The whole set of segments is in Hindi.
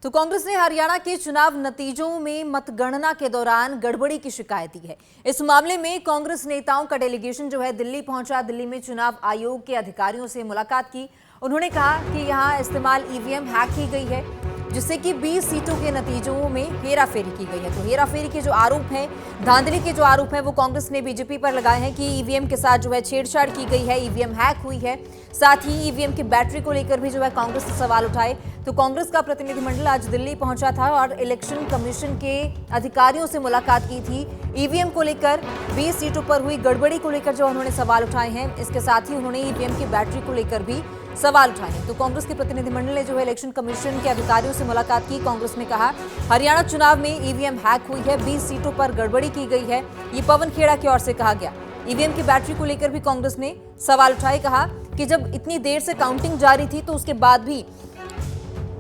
तो कांग्रेस ने हरियाणा के चुनाव नतीजों में मतगणना के दौरान गड़बड़ी की शिकायत दी है। इस मामले में कांग्रेस नेताओं का डेलीगेशन जो है दिल्ली पहुंचा। दिल्ली में चुनाव आयोग के अधिकारियों से मुलाकात की। उन्होंने कहा कि यहां इस्तेमाल ईवीएम हैक की गई है, जिससे कि 20 सीटों के नतीजों में हेराफेरी की गई है। तो हेराफेरी के जो आरोप हैं, धांधली के जो आरोप हैं, वो कांग्रेस ने बीजेपी पर लगाए हैं कि ईवीएम के साथ जो है छेड़छाड़ की गई है, ईवीएम हैक हुई है। साथ ही ईवीएम की बैटरी को लेकर भी जो है कांग्रेस ने सवाल उठाए। तो कांग्रेस का प्रतिनिधिमंडल आज दिल्ली पहुंचा था और इलेक्शन कमीशन के अधिकारियों से मुलाकात की थी। ईवीएम को लेकर 20 सीटों पर हुई गड़बड़ी को लेकर जो उन्होंने सवाल उठाए हैं, इसके साथ ही उन्होंने ईवीएम की बैटरी को लेकर भी सवाल उठाए हैं। तो कांग्रेस के प्रतिनिधिमंडल ने जो है इलेक्शन कमीशन के अधिकारियों से मुलाकात की। कांग्रेस ने कहा हरियाणा चुनाव में ईवीएम हैक हुई है, 20 सीटों पर गड़बड़ी की गई है। ये पवन खेड़ा की ओर से कहा गया। ईवीएम की बैटरी को लेकर भी कांग्रेस ने सवाल उठाए। कहा कि जब इतनी देर से काउंटिंग जारी थी तो उसके बाद भी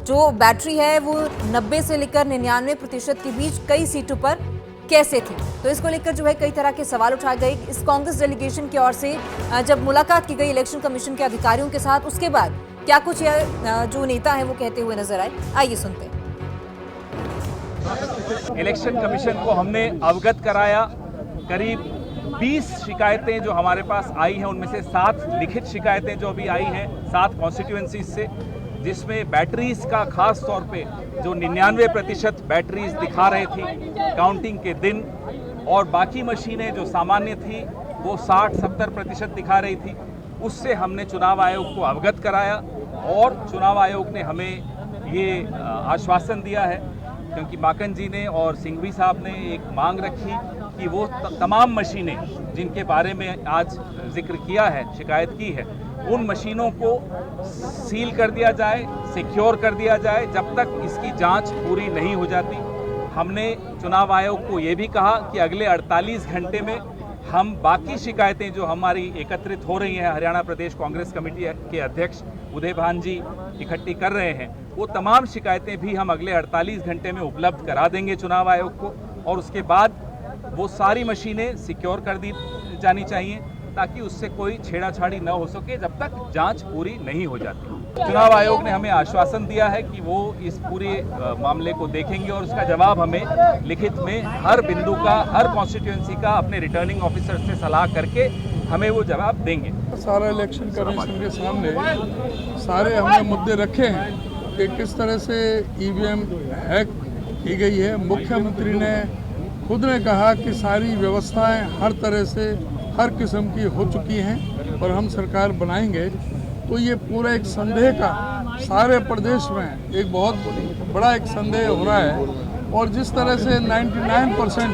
जो बैटरी है वो 90 से लेकर 99% के बीच कई सीटों पर कैसे थी। तो इसको लेकर जो है कई तरह के सवाल उठाए गए। इस कांग्रेस डेलीगेशन की ओर से जब मुलाकात की गई इलेक्शन कमीशन के अधिकारियों के साथ, उसके बाद क्या कुछ जो नेता है वो कहते हुए नजर आए, आइए सुनते हैं। इलेक्शन कमीशन को हमने अवगत कराया। करीब 20 शिकायतें जो हमारे पास आई हैं, उनमें से 7 लिखित शिकायतें जो अभी आई हैं 7 कॉन्स्टिट्यूएंसीज से, जिसमें बैटरीज का खास तौर पे जो 99% बैटरीज दिखा रही थी काउंटिंग के दिन, और बाकी मशीनें जो सामान्य थी वो 60-70% दिखा रही थी। उससे हमने चुनाव आयोग को अवगत कराया और चुनाव आयोग ने हमें ये आश्वासन दिया है, क्योंकि माकन जी ने और सिंघवी साहब ने एक मांग रखी कि वो तमाम मशीनें जिनके बारे में आज जिक्र किया है, शिकायत की है, उन मशीनों को सील कर दिया जाए, सिक्योर कर दिया जाए जब तक इसकी जांच पूरी नहीं हो जाती। हमने चुनाव आयोग को ये भी कहा कि अगले 48 घंटे में हम बाकी शिकायतें जो हमारी एकत्रित हो रही हैं, हरियाणा प्रदेश कांग्रेस कमेटी के अध्यक्ष उदय भान जी इकट्ठी कर रहे हैं, वो तमाम शिकायतें भी हम अगले 48 घंटे में उपलब्ध करा देंगे चुनाव आयोग को। और उसके बाद वो सारी मशीनें सिक्योर कर दी जानी चाहिए ताकि उससे कोई छेड़ाछाड़ी न हो सके जब तक जांच पूरी नहीं हो जाती। चुनाव आयोग ने हमें आश्वासन दिया है कि वो इस पूरे मामले को देखेंगे और उसका जवाब हमें लिखित में हर बिंदु का, हर कॉन्स्टिट्यूएंसी का अपने रिटर्निंग ऑफिसर से सलाह करके हमें वो जवाब देंगे। सारा इलेक्शन कमीशन के सामने सारे हमने मुद्दे रखे हैं कि किस तरह से ईवीएम हैक की गई है। मुख्यमंत्री ने खुद ने कहा कि सारी व्यवस्थाएं हर तरह से हर किस्म की हो चुकी हैं और हम सरकार बनाएंगे। तो ये पूरा एक संदेह का सारे प्रदेश में एक बहुत बड़ा एक संदेह हो रहा है। और जिस तरह से 99%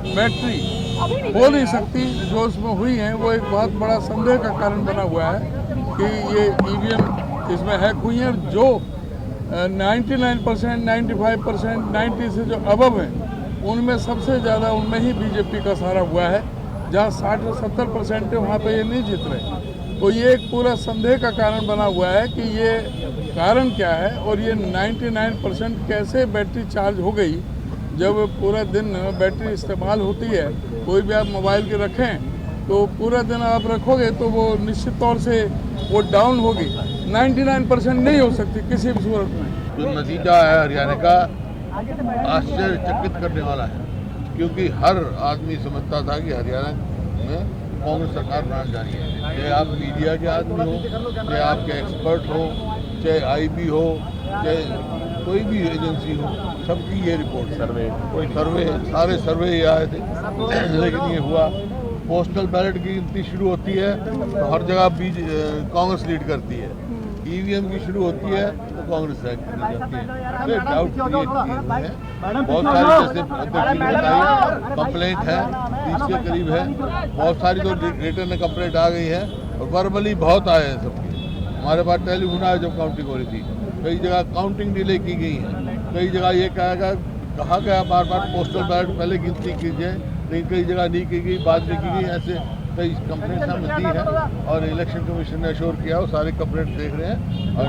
बैटरी हो नहीं सकती जो उसमें हुई है, वो एक बहुत बड़ा संदेह का कारण बना हुआ है कि ये ईवीएम इसमें हैक हुई है। जो 99%, 95%, 90 से जो अबव है, उनमें सबसे ज़्यादा उनमें ही बीजेपी का सहारा हुआ है। जहाँ 60-70% है वहाँ पे ये नहीं जीत रहे। तो ये एक पूरा संदेह का कारण बना हुआ है कि ये कारण क्या है और ये 99% कैसे बैटरी चार्ज हो गई। जब पूरा दिन बैटरी इस्तेमाल होती है, कोई भी आप मोबाइल के रखें तो पूरा दिन आप रखोगे तो वो निश्चित तौर से वो डाउन होगी। 99% नहीं हो सकती किसी भी सूरत में। जो नतीजा है हरियाणा का आश्चर्यचकित करने वाला है, क्योंकि हर आदमी समझता था कि हरियाणा में कांग्रेस सरकार बनाने जा रही है। चाहे आप मीडिया के आदमी हो, चाहे आपके एक्सपर्ट हो, चाहे आईबी हो, चाहे कोई भी एजेंसी हो, सबकी ये रिपोर्ट सर्वे सारे सर्वे ये आए थे। लेकिन ये हुआ, पोस्टल बैलेट की गिनती शुरू होती है तो हर जगह कांग्रेस लीड करती है। ईवीएम की शुरू होती है तो कांग्रेस जाती है। डाउट क्रिएट किए हुए हैं बहुत सारी, जैसे अध्यक्ष ने बताई कंप्लेंट है 30 के करीब है। बहुत सारी तो रिटर्न कंप्लेंट आ गई है और वर्बली बहुत आए हैं सबके। हमारे पास टेलीफोन आया जब काउंटिंग हो रही थी, कई जगह काउंटिंग डिले की गई है, कई जगह ये कहा गया बार बार पोस्टल बैलेट पहले गिनती कीजिए, लेकिन कई जगह नहीं की गई, बाद में की गई। ऐसे कई कंप्लेंट हमें दी है और इलेक्शन कमीशन ने अश्योर किया, वो सारे कंप्लेंट देख रहे हैं और